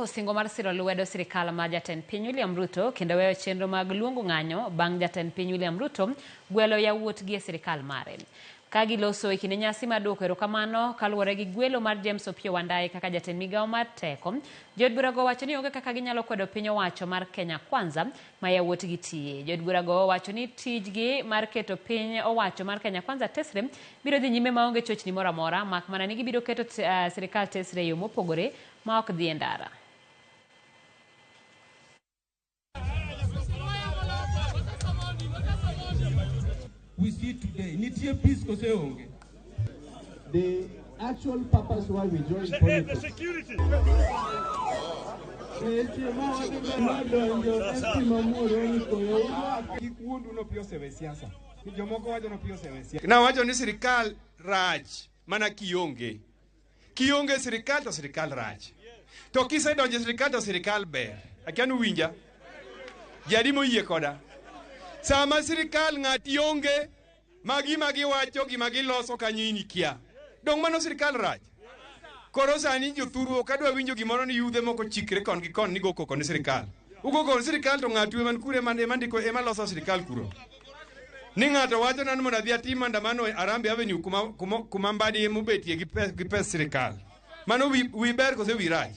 osingo mar siro lwedo sirikal mar jatend piny William Ruto kendo weyo chenro mag luongo ng'anyo bang' jatend piny William Ruto gwelo yawuotgi e sirikal mare. Ka giloso e kinde nyasi mar duoko erokamano kaluwore gi gwelo mar James Opiyo Wandayi kaka jatend migawo mar teko, jood burago wacho ni onge kaka ginyalo kwedo piny owacho mar Kenya Kwanza ma yawuotgi tiye. Jood burago wacho ni tijgi mar keto piny owacho mar Kenya Kwanza tesre biro dhi nyime maonge chochni moro amora, mak mana ni gibiro keto sirikal tesre e yo mopogore ma ok dhi e ndara. We see today, nitie peace kose onge. The actual purpose why we joined politics. The security. Na wacho ni sirikal rach mana kionge. Kionge sirikal to sirikal rach. To kisedonjo sirikal to sirikal ber. Akianu winja. Jadi moyie koda. Sama sirikal ng'ati onge, magi wacho gima giloso kanyo kia. Dong mano sirikal rach. Koro sani jothuru kadwa winjo gimoro ni yudhe moko chikre kon gi kon ni go koko ni sirikal. Ugo kon sirikal to ng'atu man kure man mandiko ema loso sirikal kuro. Ni ng'ato wacho nan mondo adhi atim maandamano e Harambee Avenue kuma mbadi mobetie gi pes sirikal. Mano wi ber kose wi rach.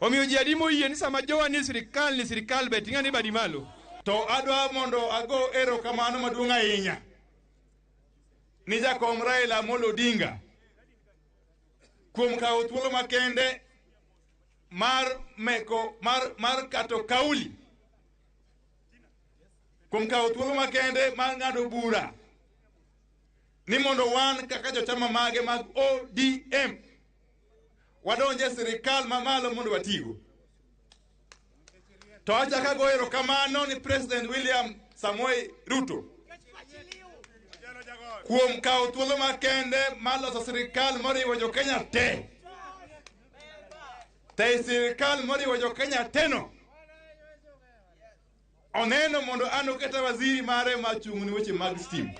Omiyo ji adi moyie ni sama jowa ni sirikal bet ng'ani badi malo. To adwa mondo ago erokamano maduong' ahinya ni jakom Raila Amolo Odinga kuom kawo thuolo makende mar kato kauli, kuom kawo thuolo makende mar ng'ado bura ni mondo wan kaka jochama mage mag ODM wadonje sirikal mamalo mondo watigo. To achaka go erokamano ni President William Samoei Ruto kuom kawo thuolo makende mar loso sirikal moriwo jo Kenya te. Te sirikal moriwo jo Kenya teno oneno mondo an oketa waziri mare machung' ni weche mag stima.